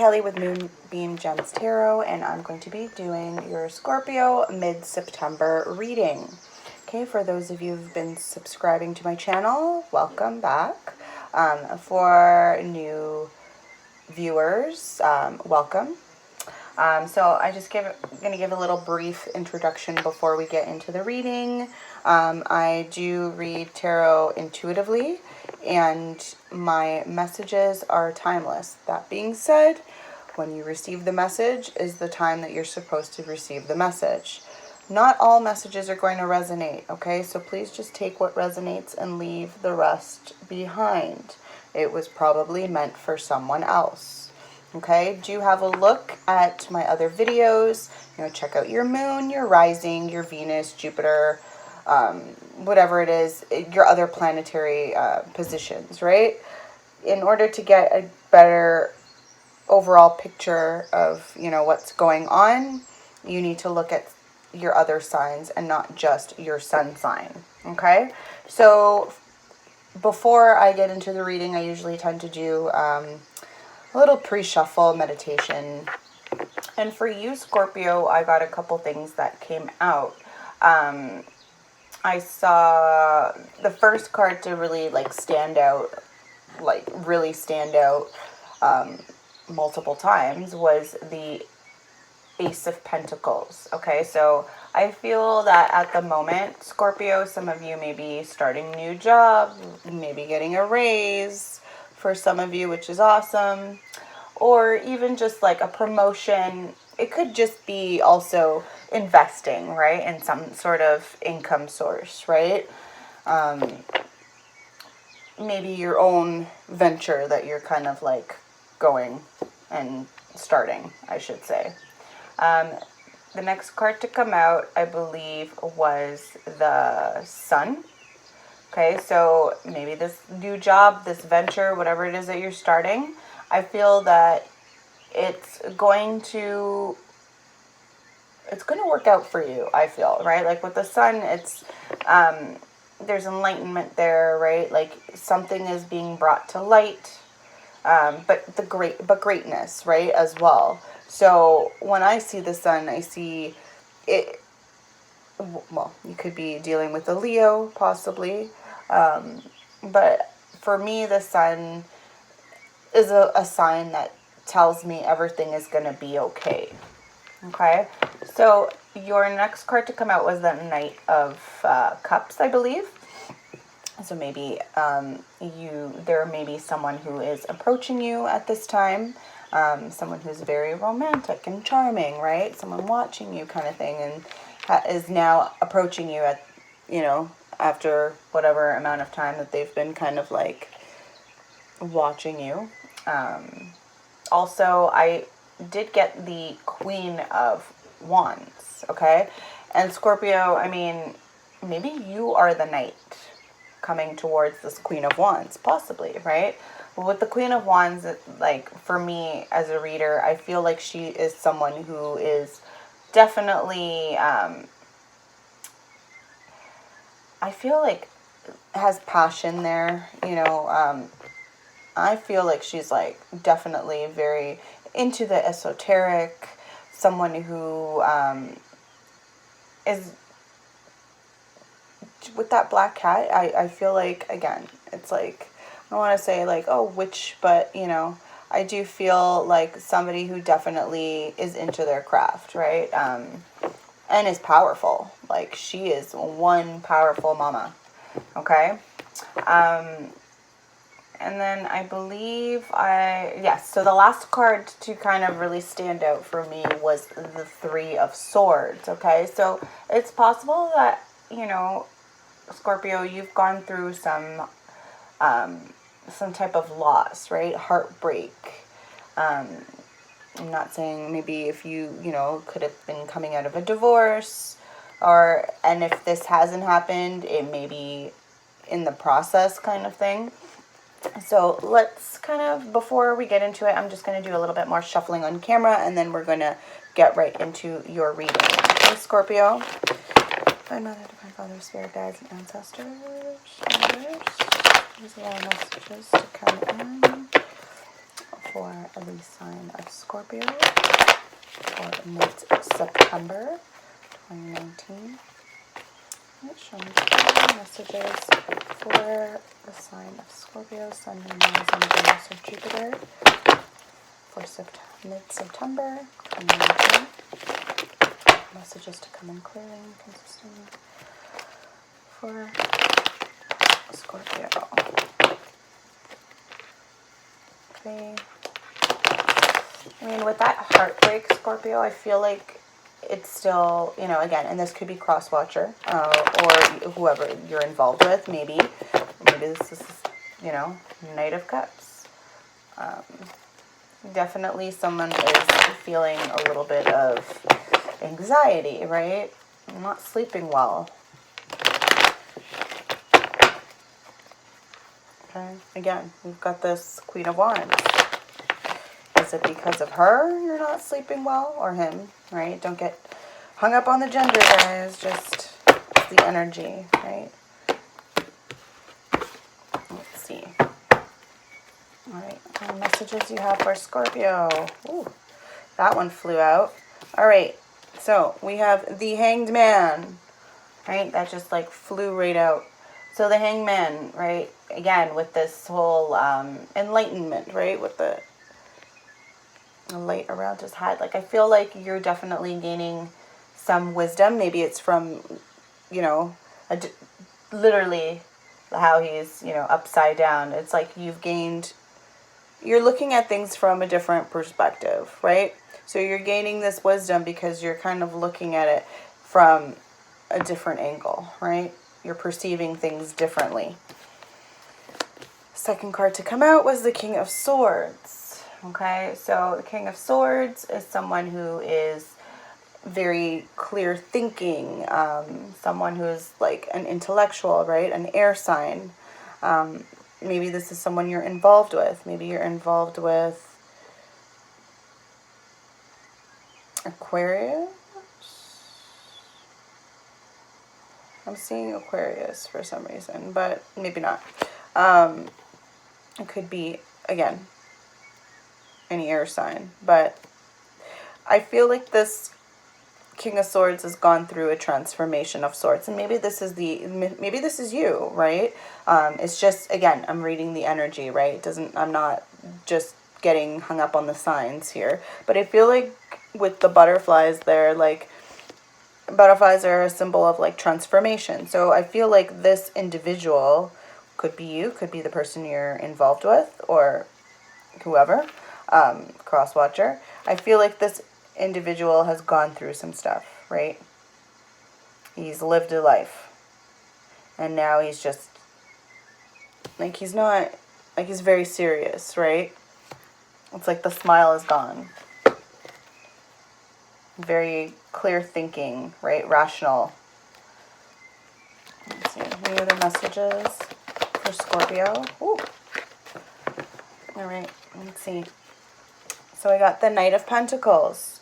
Kelly with Moonbean Gems Tarot, and I'm going to be doing your Scorpio mid-September reading. Okay, for those of you who've been subscribing to my channel, welcome back. For new viewers, welcome. So I just going to give a little brief introduction before we get into the reading. I do read tarot intuitively, and my messages are timeless. That being said, when you receive the message is the time that you're supposed to receive the message. Not all messages are going to resonate, okay? So please just take what resonates and leave the rest behind. It was probably meant for someone else. Okay, do have a look at my other videos. You know, check out your moon, your rising, your Venus, Jupiter, whatever it is, your other planetary positions, right? In order to get a better overall picture of, you know, what's going on, you need to look at your other signs and not just your sun sign, okay? So before I get into the reading, I usually tend to do a little pre-shuffle meditation. And for you, Scorpio, I got a couple things that came out. I saw the first card to really stand out multiple times was the Ace of Pentacles. Okay, so I feel that at the moment, Scorpio, some of you may be starting a new job, maybe getting a raise for some of you, which is awesome, or even just like a promotion. It could just be also investing, right, in some sort of income source, right? Maybe your own venture that you're kind of like going and starting, I should say. The next card to come out, I believe, was the Sun. Okay, so maybe this new job, this venture, whatever it is that you're starting, I feel that it's going to work out for you, I feel, right? Like with the Sun, it's there's enlightenment there, right? Like something is being brought to light, but greatness, right, as well. So when I see the Sun, I see it. Well, you could be dealing with a Leo, possibly, but for me, the Sun is a sign that tells me everything is going to be okay. Okay, so your next card to come out was the Knight of Cups, I believe. So maybe there may be someone who is approaching you at this time, someone who's very romantic and charming, right? Someone watching you kind of thing, and is now approaching you at, you know, after whatever amount of time that they've been kind of like watching you. Also, I did get the Queen of Wands, okay? And Scorpio, I mean, maybe you are the knight coming towards this Queen of Wands, possibly, right? With the Queen of Wands, like, for me as a reader, I feel like she is someone who is definitely, I feel like has passion there, you know. I feel like she's like definitely very into the esoteric, someone who is with that black cat. I feel like, again, it's like, I don't want to say like, oh, witch, but, you know, I do feel like somebody who definitely is into their craft, right? And is powerful. Like, she is one powerful mama, okay? And then I believe so the last card to kind of really stand out for me was the Three of Swords, okay? So it's possible that, you know, Scorpio, you've gone through some type of loss, right? Heartbreak. I'm not saying maybe if you know, could have been coming out of a divorce, and if this hasn't happened, it may be in the process kind of thing. So let's kind of, before we get into it, I'm just going to do a little bit more shuffling on camera, and then we're going to get right into your reading. Okay, Scorpio. My mother, my father, spirit guides, and ancestors. Please allow messages to come in for the sign of Scorpio for mid-September 2019. Show me messages for the sign of Scorpio, Sun, Moon, Rising, Venus, or Jupiter for mid-September 2019. Messages to come in clearly and consistently for Scorpio. Okay. I mean, with that heartbreak, Scorpio, I feel like it's still, you know, again, and this could be cross-watcher or whoever you're involved with, maybe this is, you know, Knight of Cups. Definitely someone is feeling a little bit of anxiety, right? Not sleeping well. Okay, again, we've got this Queen of Wands. Is it because of her you're not sleeping well, or him, right? Don't get hung up on the gender, guys. Just the energy, right? Let's see. All right, what messages you have for Scorpio? Ooh, that one flew out. All right, so we have the Hanged Man, right? That just like flew right out. So the Hanged Man, right? Again, with this whole enlightenment, right? With the light around his head. Like, I feel like you're definitely gaining some wisdom. Maybe it's from, you know, literally how he's, you know, upside down. It's like you're looking at things from a different perspective, right? So you're gaining this wisdom because you're kind of looking at it from a different angle, right? You're perceiving things differently. Second card to come out was the King of Swords. Okay, so the King of Swords is someone who is very clear thinking, someone who's like an intellectual, right? An air sign. Maybe this is someone you're involved with. Maybe you're involved with Aquarius. I'm seeing Aquarius for some reason, but maybe not. It could be, again, any air sign. But I feel like this King of Swords has gone through a transformation of sorts, and maybe this is you, right? It's just, again, I'm reading the energy, right? I'm not just getting hung up on the signs here, but I feel like with the butterflies there, like, butterflies are a symbol of like transformation. So I feel like this individual could be you, could be the person you're involved with, or whoever, cross-watcher. I feel like this individual has gone through some stuff, right? He's lived a life, and now he's just like, he's not, like, he's very serious, right? It's like the smile is gone. Very clear thinking, right? Rational. Let's see, any other messages for Scorpio? Ooh. All right, let's see. So I got the Knight of Pentacles.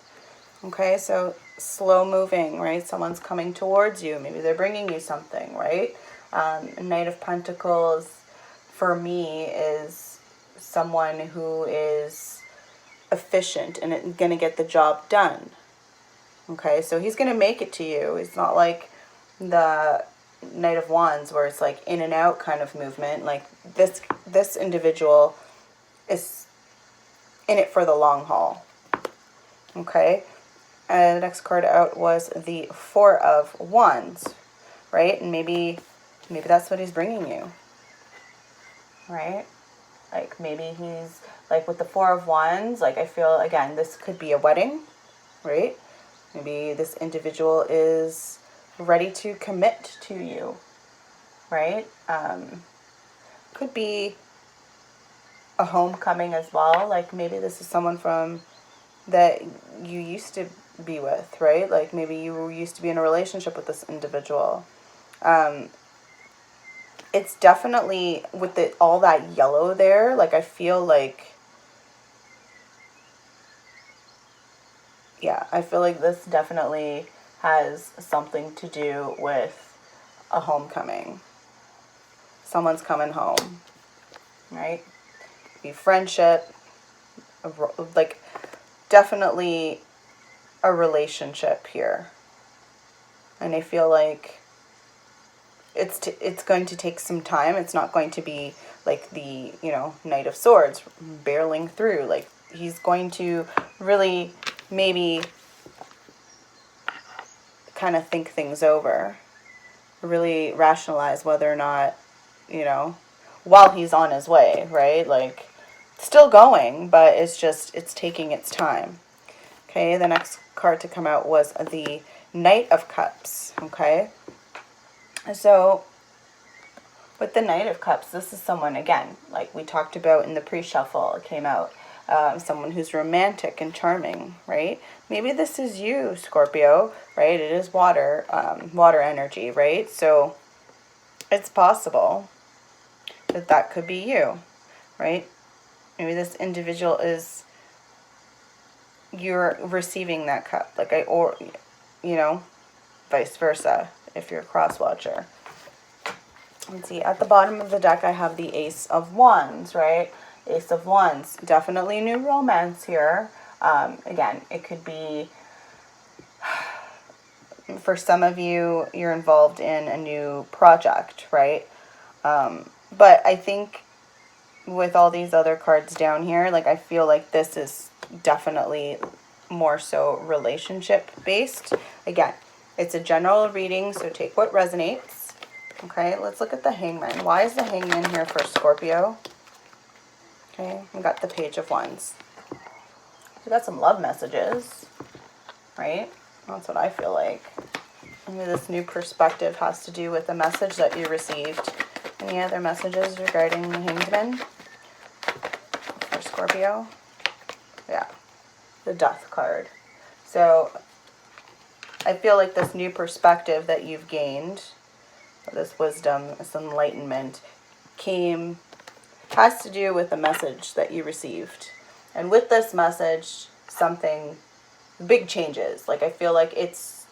Okay, so slow moving, right? Someone's coming towards you. Maybe they're bringing you something, right? Knight of Pentacles, for me, is someone who is efficient and going to get the job done. Okay, so he's going to make it to you. It's not like the Knight of Wands where it's like in and out kind of movement. Like this individual is in it for the long haul. Okay, and the next card out was the Four of Wands, right? And maybe that's what he's bringing you, right? Like, maybe he's like with the Four of Wands. Like, I feel, again, this could be a wedding, right? Maybe this individual is ready to commit to you, right? Could be a homecoming as well. Like, maybe this is someone from that you used to be with, right? Like, maybe you used to be in a relationship with this individual. It's definitely with all that yellow there. Like, I feel like, yeah, I feel like this definitely has something to do with a homecoming. Someone's coming home, right? Be friendship, like definitely a relationship here. And I feel like it's going to take some time. It's not going to be like the, Knight of Swords barreling through. Like, he's going to really maybe kind of think things over, really rationalize whether or not, while he's on his way, right? Like, still going, but it's taking its time. Okay, the next card to come out was the Knight of Cups, okay? So, with the Knight of Cups, this is someone, again, like we talked about in the pre-shuffle, it came out, someone who's romantic and charming, right? Maybe this is you, Scorpio, right? It is water, water energy, right? So, it's possible that could be you, right? Maybe this individual is, you're receiving that cup, or, vice versa, if you're a cross watcher. Let's see, at the bottom of the deck, I have the Ace of Wands, right? Ace of Wands, definitely new romance here. Again, it could be, for some of you, you're involved in a new project, right? But I think with all these other cards down here, like, I feel like this is definitely more so relationship based. Again, it's a general reading, so take what resonates. Okay, let's look at the Hangman. Why is the Hangman here for Scorpio? Okay, we got the Page of Wands. We got some love messages, right? That's what I feel like. Maybe this new perspective has to do with the message that you received. Any other messages regarding the Hangman for Scorpio? Yeah, the Death card. So I feel like this new perspective that you've gained, this wisdom, this enlightenment, has to do with the message that you received. And with this message, something, big changes. Like, I feel like it's,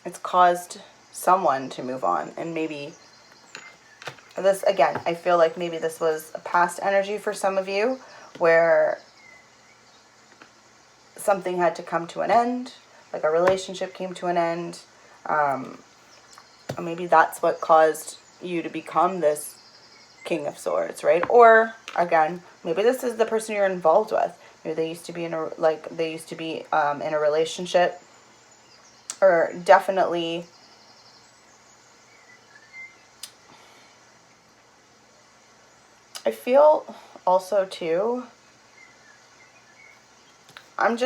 it's caused someone to move on. And maybe this, again, I feel like maybe this was a past energy for some of you, where something had to come to an end, like a relationship came to an end. Maybe that's what caused you to become this King of Swords, right? Or again, maybe this is the person you're involved with. Maybe they used to be in a relationship, or definitely I feel also too, I'm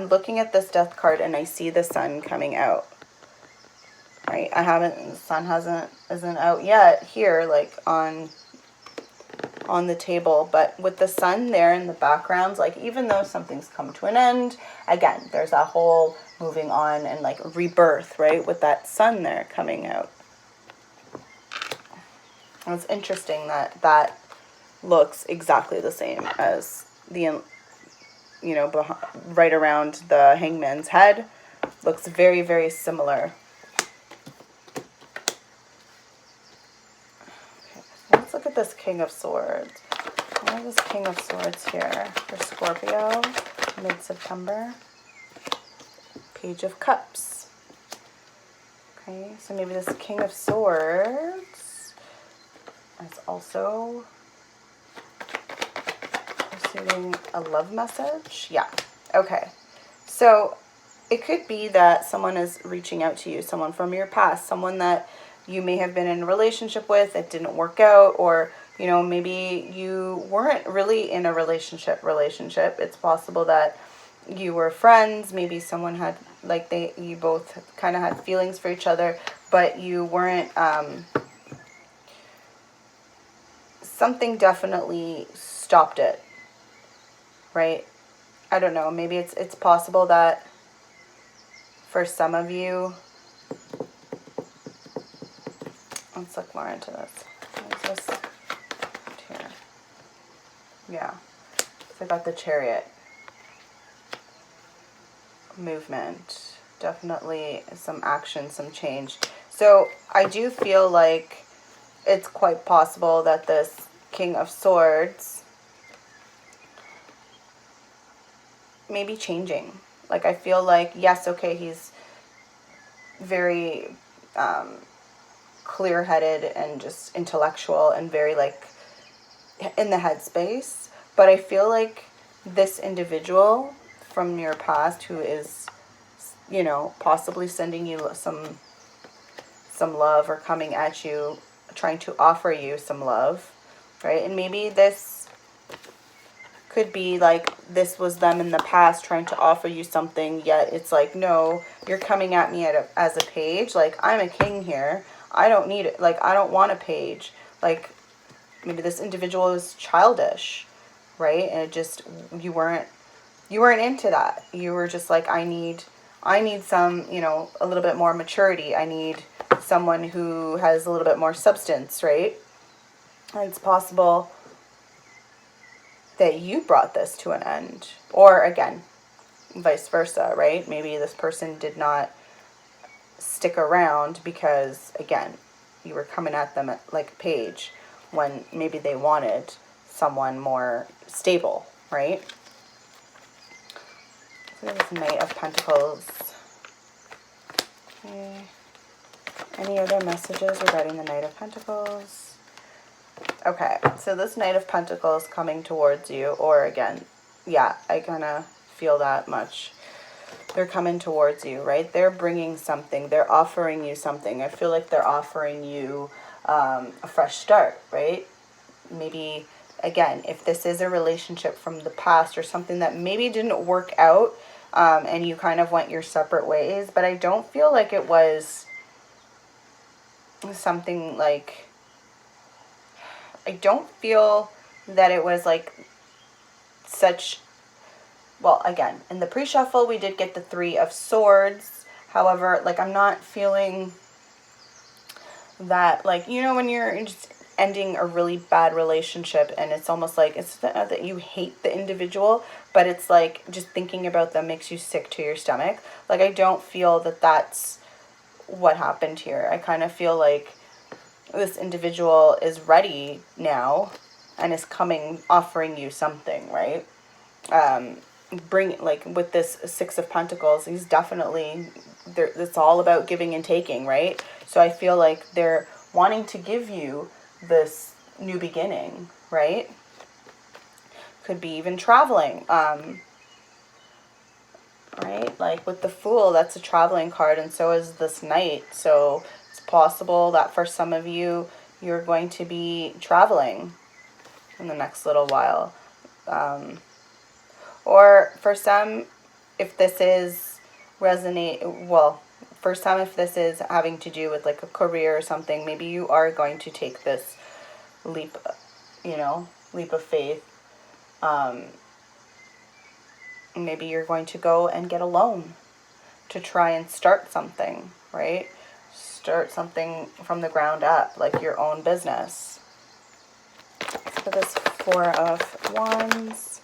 looking at this Death card and I see the Sun coming out. Right? The Sun isn't out yet here, like on the table, but with the Sun there in the background, like, even though something's come to an end, again, there's that whole moving on and like rebirth, right? With that Sun there coming out. And it's interesting that looks exactly the same as the, right around the Hangman's head. Looks very, very similar. Let's look at this King of Swords. What is this King of Swords here for Scorpio, mid-September? Page of Cups. Okay, so maybe this King of Swords is also receiving a love message. Yeah, okay. So it could be that someone is reaching out to you, someone from your past, someone that you may have been in a relationship with, it didn't work out, or, maybe you weren't really in a relationship. It's possible that you were friends, maybe someone had, you both kind of had feelings for each other, but you weren't, something definitely stopped it, right? I don't know, maybe it's possible that for some of you, let's look more into this. What is this here? Yeah. So I got the Chariot. Movement. Definitely some action, some change. So I do feel like it's quite possible that this King of Swords maybe changing. Like, I feel like, yes, okay, he's very clear-headed and just intellectual and very, like, in the headspace. But I feel like this individual from your past who is, you know, possibly sending you some love or coming at you, trying to offer you some love, right? And maybe this could be like this was them in the past trying to offer you something, yet it's like, no, you're coming at me as a page. Like, I'm a king here. I don't need it. Like, I don't want a page. Like, maybe this individual is childish, right? And it just, you weren't into that. You were just like, I need some, you know, a little bit more maturity. I need someone who has a little bit more substance, right? And it's possible that you brought this to an end. Or again, vice versa, right? Maybe this person did not stick around because, again, you were coming at them like a page when maybe they wanted someone more stable, right? So there's Knight of Pentacles. Okay. Any other messages regarding the Knight of Pentacles? Okay, so this Knight of Pentacles coming towards you, or again, yeah, I kind of feel that much. They're coming towards you, right? They're bringing something. They're offering you something. I feel like they're offering you a fresh start, right? Maybe, again, if this is a relationship from the past or something that maybe didn't work out and you kind of went your separate ways, but I don't feel like it was something like... I don't feel that it was like such, well, again, in the pre-shuffle we did get the Three of Swords. However, like, I'm not feeling that, like, you know, when you're just ending a really bad relationship and it's almost like, it's not that you hate the individual, but it's like just thinking about them makes you sick to your stomach. Like, I don't feel that that's what happened here. I kind of feel like this individual is ready now and is coming, offering you something, right? Like, with this Six of Pentacles, he's definitely there. It's all about giving and taking, right? So I feel like they're wanting to give you this new beginning, right? Could be even traveling, right? Like with the Fool, that's a traveling card, and so is this Knight. So it's possible that for some of you, you're going to be traveling in the next little while. Or for some, if this is for some, if this is having to do with like a career or something, maybe you are going to take this leap, leap of faith. Maybe you're going to go and get a loan to try and start something, right? Start something from the ground up, like your own business. So this Four of Wands.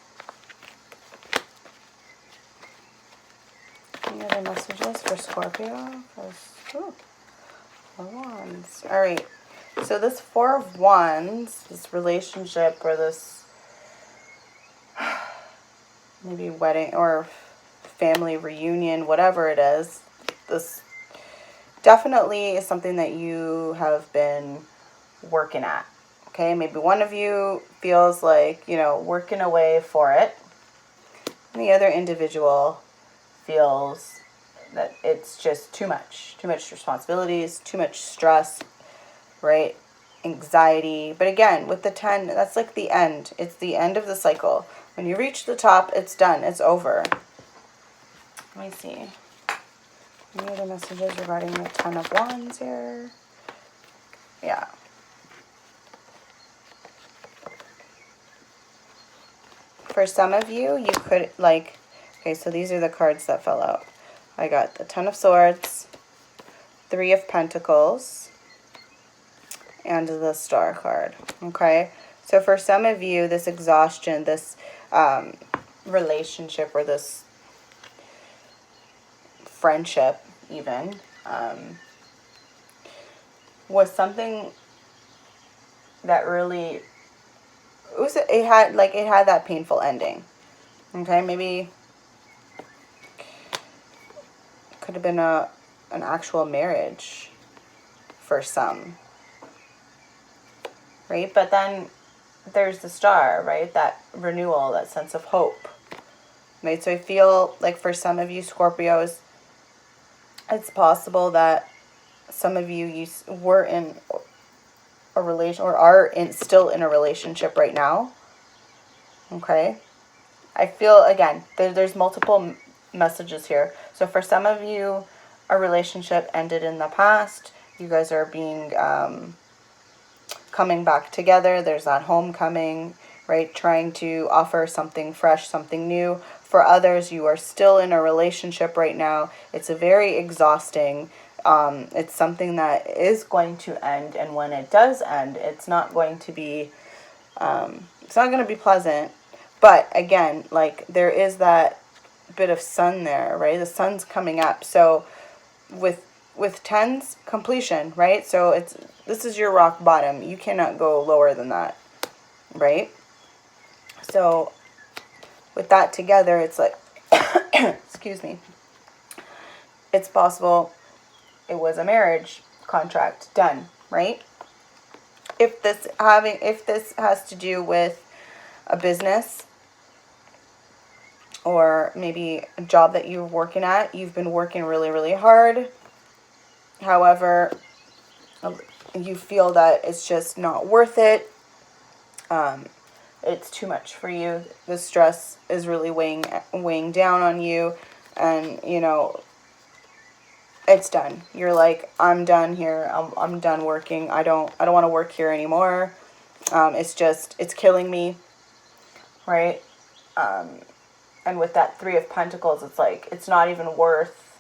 Any other messages for Scorpio? Four Wands. All right. So this Four of Wands, this relationship or this maybe wedding or family reunion, whatever it is, this definitely is something that you have been working at. Okay, maybe one of you feels like, working away for it. And the other individual feels that it's just too much responsibilities, too much stress, right? Anxiety. But again, with the 10, that's like the end. It's the end of the cycle. When you reach the top, it's done. It's over. Let me see. Any other messages regarding the 10 of Wands here? Yeah. For some of you, you could, like, okay, so these are the cards that fell out. I got the Ten of Swords, Three of Pentacles, and the Star card, okay? So for some of you, this exhaustion, this relationship or this friendship even, was something that really... it had that painful ending. Okay, maybe Could have been an actual marriage for some, right? But then there's the star, right? That renewal, that sense of hope, right? So I feel like for some of you Scorpios, it's possible that some of you were in a relation or are still in a relationship right now. Okay. I feel, again, there's multiple messages here. So for some of you, a relationship ended in the past. You guys are being coming back together. There's that homecoming, right? Trying to offer something fresh, something new. For others, you are still in a relationship right now. It's a very exhausting. It's something that is going to end, and when it does end, it's not going to be pleasant. But again, like, there is that bit of sun there, right? The sun's coming up. So with tens, completion, right? So this is your rock bottom. You cannot go lower than that, right? So with that together, it's like, excuse me, it's possible it was a marriage contract done, right? If this has to do with a business or maybe a job that you're working at, you've been working really, really hard. However, you feel that it's just not worth it. It's too much for you. The stress is really weighing down on you, and it's done. You're like, I'm done here. I'm done working. I don't want to work here anymore. It's killing me, right? And with that Three of Pentacles, it's like, it's not even worth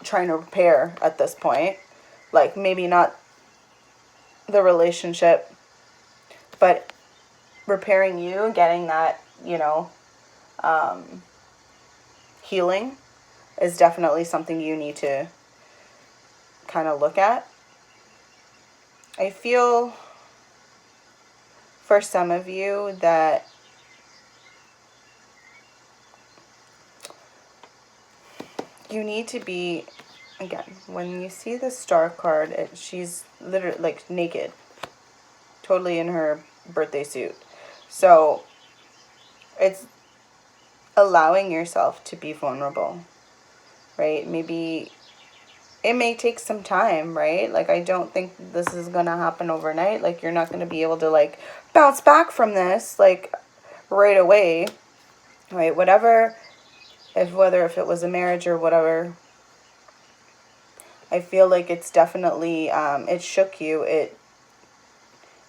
trying to repair at this point. Like, maybe not the relationship, but repairing you, getting that, healing is definitely something you need to kind of look at. I feel for some of you that you need to be, again, when you see the Star card, she's literally like naked, totally in her birthday suit. So it's allowing yourself to be vulnerable, right? Maybe it may take some time, right? Like, I don't think this is going to happen overnight. Like, you're not going to be able to, like, bounce back from this, like, right away, right? Whether if it was a marriage or whatever, I feel like it's definitely, it shook you.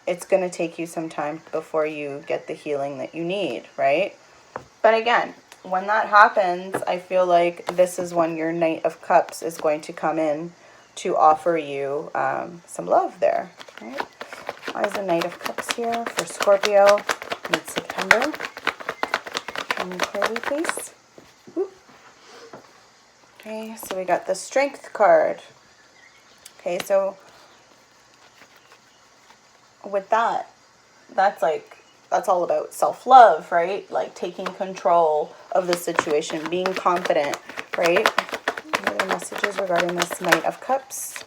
It's going to take you some time before you get the healing that you need, right? But again, when that happens, I feel like this is when your Knight of Cups is going to come in to offer you some love there, right? Why is the Knight of Cups here for Scorpio mid-September? Tell me clearly, please. Whoop. Okay, so we got the Strength card. Okay, so with that's all about self-love, right? Like, taking control of the situation, being confident, right? What are the messages regarding this Knight of Cups?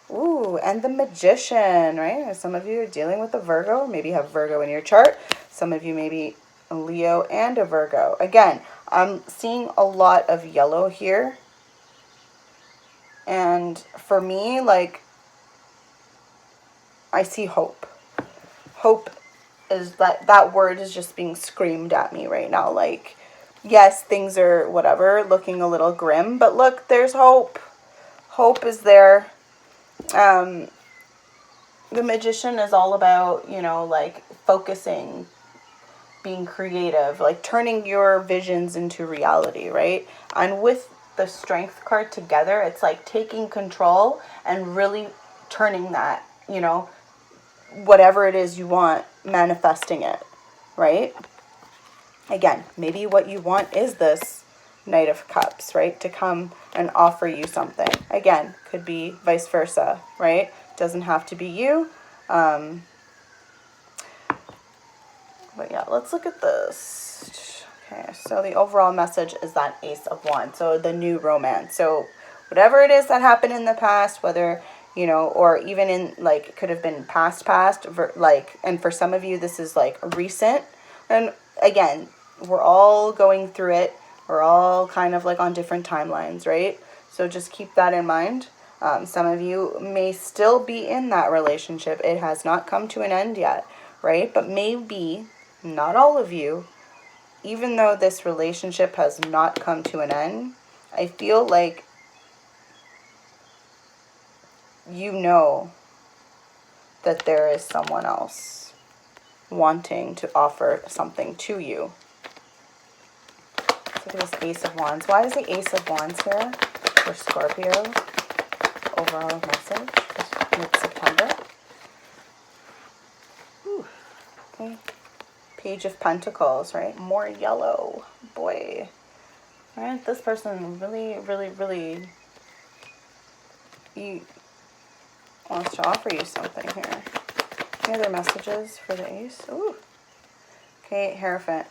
Ooh, and the Magician, right? Some of you are dealing with a Virgo. Maybe you have Virgo in your chart. Some of you maybe a Leo and a Virgo. Again, I'm seeing a lot of yellow here. And for me, like, I see hope. Hope is that word is just being screamed at me right now. Like, yes, things are whatever, looking a little grim, but look, there's hope. Hope is there. The Magician is all about, like, focusing, being creative, like turning your visions into reality, right? And with the Strength card together, it's like taking control and really turning that, whatever it is you want, manifesting it, right? Again, maybe what you want is this Knight of Cups, right? To come and offer you something. Again, could be vice versa, right? Doesn't have to be you. But yeah, let's look at this. Okay, so the overall message is that Ace of Wands, so the new romance. So whatever it is that happened in the past, whether, you know, or even in, like, it could have been past, like, and for some of you, this is, like, recent. And again, we're all going through it. We're all kind of, like, on different timelines, right? So just keep that in mind. Some of you may still be in that relationship. It has not come to an end yet, right? But maybe, not all of you, even though this relationship has not come to an end, I feel like you know that there is someone else wanting to offer something to you. Look at this Ace of Wands. Why is the Ace of Wands here for Scorpio? Overall message for mid-September. Okay. Page of Pentacles, right? More yellow. Boy. Right? This person really, really, really wants to offer you something here. Any other messages for the Ace? Ooh. Okay, Hierophant.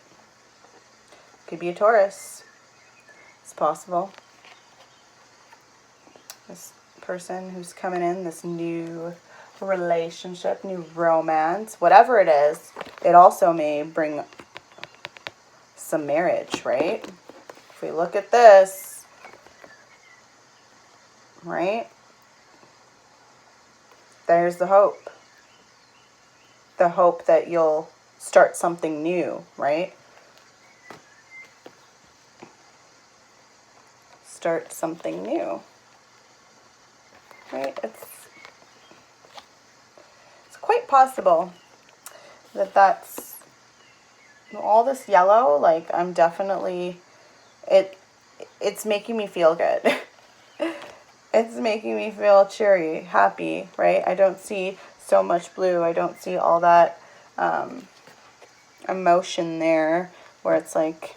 Could be a Taurus. It's possible. This person who's coming in, this new relationship, new romance, whatever it is, it also may bring some marriage, right? If we look at this, right? There's the hope. The hope that you'll start something new, right? Start something new. Right? It's quite possible that that's all this yellow, like I'm definitely it's making me feel good. It's making me feel cheery, happy, right? I don't see so much blue. I don't see all that emotion there where it's like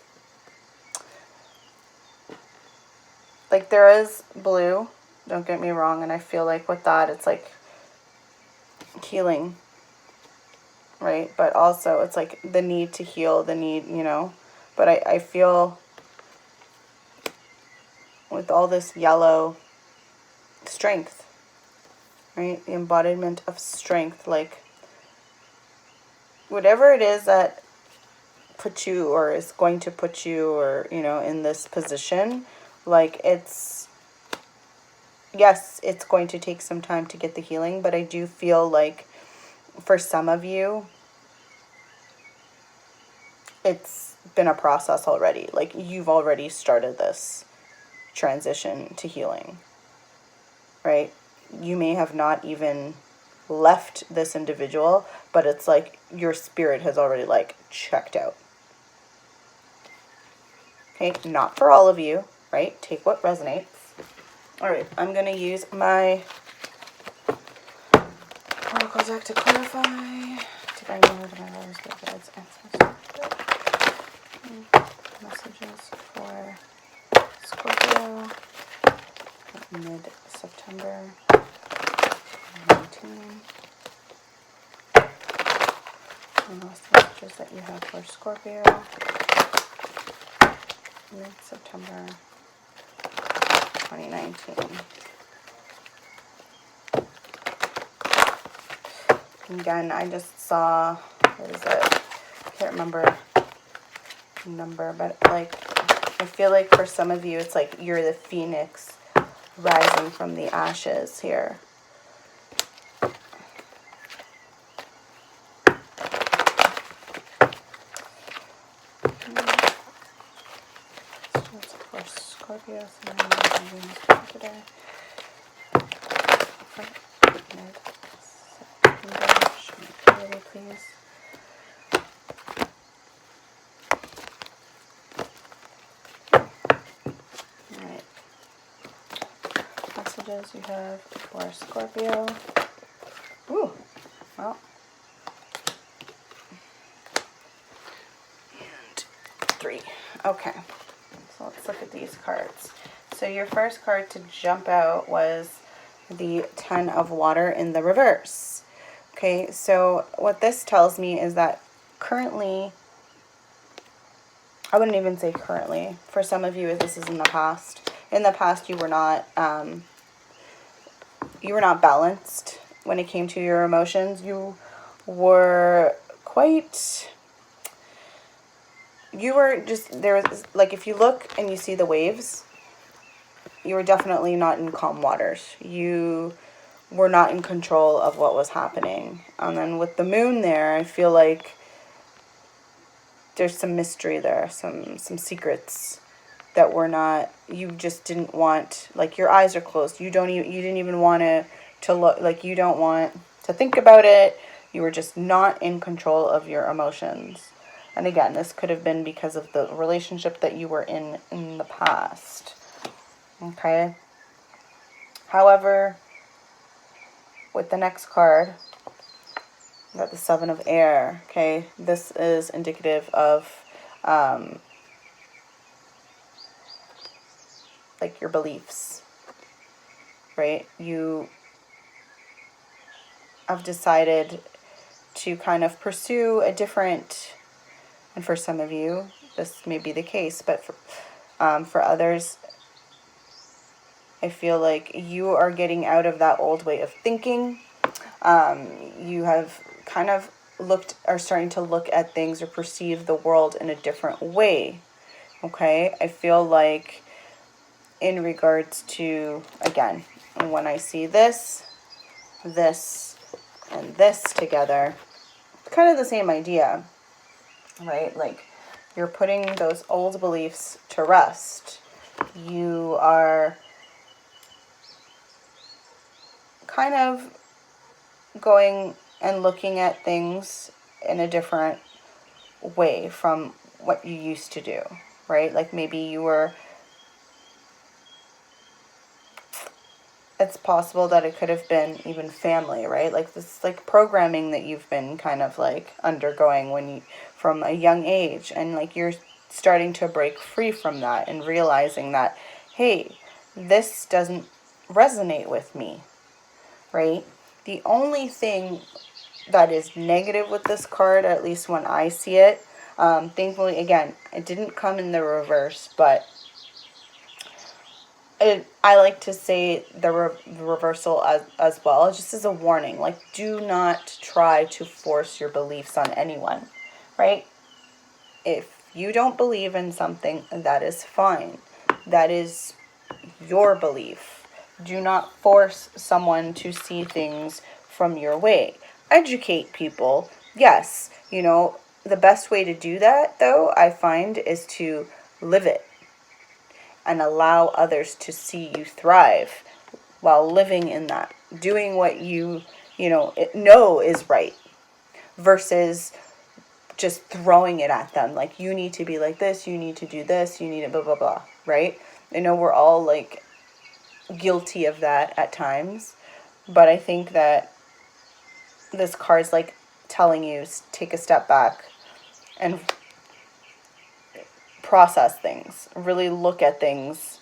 there is blue, don't get me wrong, and I feel like with that it's like healing, right? But also it's like the need to heal, the need, you know, but I feel with all this yellow, strength, right? The embodiment of strength, like whatever it is that put you or is going to put you or, you know, in this position, like it's, yes, it's going to take some time to get the healing, but I do feel like for some of you, it's been a process already. Like you've already started this transition to healing, right? You may have not even left this individual, but it's like your spirit has already like checked out. Okay, not for all of you, right? Take what resonates. All right, I'm going to use my oracle deck to clarify. Divine Mother, Divine Mother's guides, messages for Scorpio, mid-September 19. And those messages that you have for Scorpio, mid-September 2019. Again, I just saw, what is it? I can't remember the number, but like, I feel like for some of you, it's like you're the phoenix rising from the ashes here. That's for Scorpio, so I'm going to today. Really, please. Alright. Messages you have for Scorpio. Ooh. Well. And 3. Okay. So let's look at these cards. So your first card to jump out was the 10 of water in the reverse. Okay, so what this tells me is that currently I wouldn't even say currently. For some of you, this is in the past. In the past, you were not balanced when it came to your emotions. You were just, there was, like, if you look and you see the waves, you were definitely not in calm waters. You were not in control of what was happening. And then with the moon there, I feel like there's some mystery there, some secrets that were not, you just didn't want, like, your eyes are closed. You didn't even want to look, like, you don't want to think about it. You were just not in control of your emotions. And again, this could have been because of the relationship that you were in the past. Okay. However, with the next card, we got the Seven of Air. Okay. This is indicative of, like, your beliefs, right? You have decided to kind of pursue a different, and for some of you, this may be the case, but for others, I feel like you are getting out of that old way of thinking. You have kind of are starting to look at things or perceive the world in a different way. Okay? I feel like in regards to, again, when I see this, and this together, kind of the same idea, right? Like, you're putting those old beliefs to rest. You are kind of going and looking at things in a different way from what you used to do, right? Like, maybe it's possible that it could have been even family, right? Like, this, like, programming that you've been kind of like undergoing from a young age, and like you're starting to break free from that and realizing that, hey, this doesn't resonate with me, right? The only thing that is negative with this card, at least when I see it, thankfully, again, it didn't come in the reverse, but I like to say the reversal as well, just as a warning. Like, do not try to force your beliefs on anyone, right? If you don't believe in something, that is fine. That is your belief. Do not force someone to see things from your way. Educate people. Yes, the best way to do that, though, I find, is to live it and allow others to see you thrive while living in that, doing what you know is right, versus just throwing it at them. Like, you need to be like this, you need to do this, you need to blah, blah, blah, right? I know we're all, like, guilty of that at times, but I think that this card's, like, telling you, take a step back and process things, really look at things,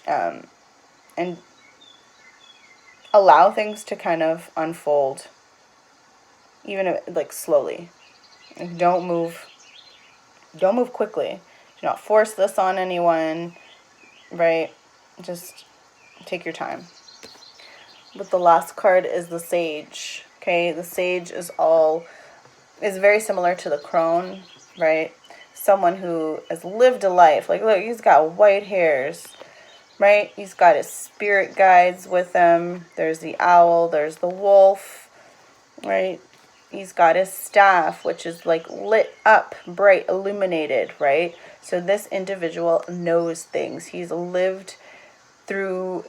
and allow things to kind of unfold, even like slowly. Don't move quickly. Do not force this on anyone, right? Just take your time. But the last card is the Sage. Okay, the Sage is very similar to the Crone, right? Someone who has lived a life. Like, look, he's got white hairs, right? He's got his spirit guides with him. There's the owl, there's the wolf, right? He's got his staff, which is like lit up, bright, illuminated, right? So this individual knows things. He's lived through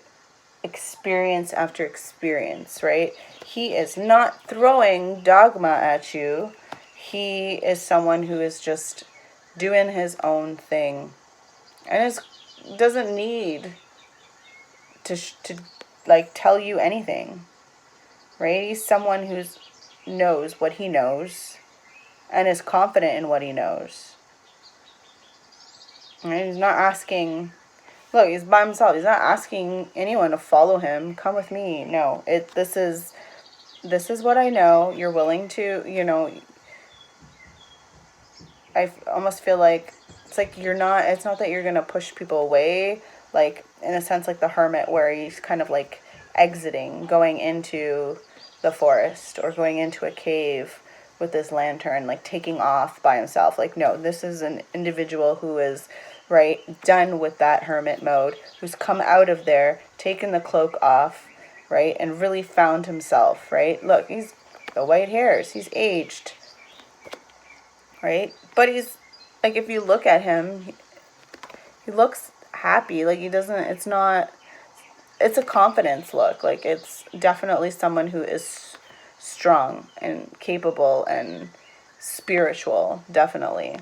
experience after experience, right? He is not throwing dogma at you. He is someone who is just doing his own thing and doesn't need to like tell you anything, right? He's someone who knows what he knows and is confident in what he knows. Right? He's not asking. Look, he's by himself. He's not asking anyone to follow him. Come with me. No, this is what I know. You're willing to, I almost feel like it's like it's not that you're going to push people away, like in a sense like the hermit, where he's kind of like exiting, going into the forest or going into a cave with this lantern, like taking off by himself. Like, no, this is an individual who is, right, done with that hermit mode, who's come out of there, taken the cloak off, right, and really found himself, right? Look, he's the white hairs, he's aged, right? But he's, like, if you look at him, he looks happy. Like, he doesn't, it's a confidence look. Like, it's definitely someone who is strong and capable and spiritual, definitely.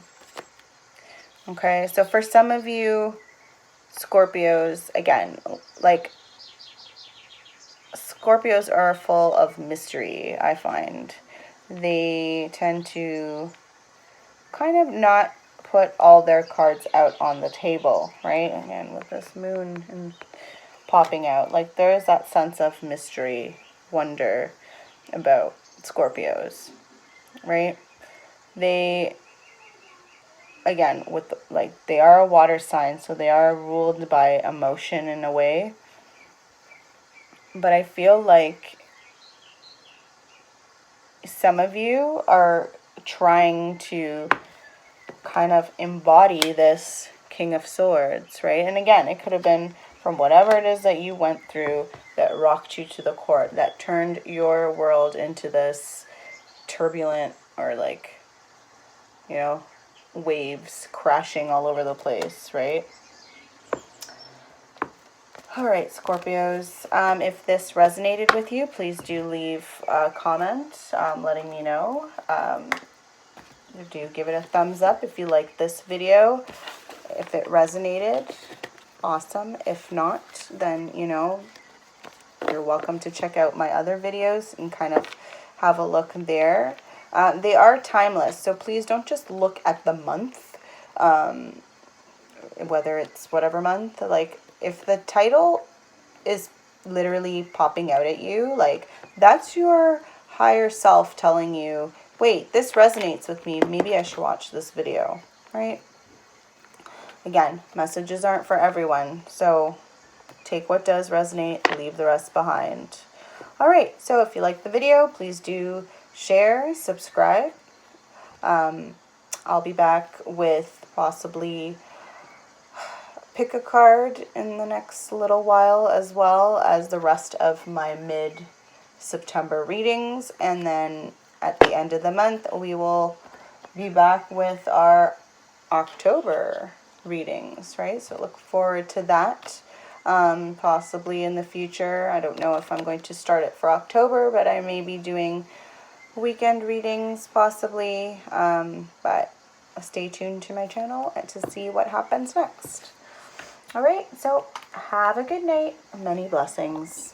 Okay, so for some of you Scorpios, again, like, Scorpios are full of mystery, I find. They tend to kind of not put all their cards out on the table, right? Again, with this moon and popping out, like, there is that sense of mystery, wonder about Scorpios, right? They, again, with, like, they are a water sign, so they are ruled by emotion in a way. But I feel like some of you are trying to kind of embody this King of Swords, right? And again, it could have been from whatever it is that you went through that rocked you to the core, that turned your world into this turbulent, or like, you know, waves crashing all over the place, right? All right, Scorpios, if this resonated with you, please do leave a comment letting me know. Do give it a thumbs up if you like this video. If it resonated, awesome. If not, then, you know, you're welcome to check out my other videos and kind of have a look there. They are timeless, so please don't just look at the month, whether it's whatever month. Like, if the title is literally popping out at you, like, that's your higher self telling you, wait, this resonates with me, maybe I should watch this video, right? Again, messages aren't for everyone, so take what does resonate, leave the rest behind. All right, so if you like the video, please do share, subscribe. I'll be back with possibly pick a card in the next little while, as well as the rest of my mid-September readings. And then at the end of the month, we will be back with our October readings, right? So look forward to that. Possibly in the future. I don't know if I'm going to start it for October, but I may be doing weekend readings possibly. But stay tuned to my channel to see what happens next. All right, so have a good night. Many blessings.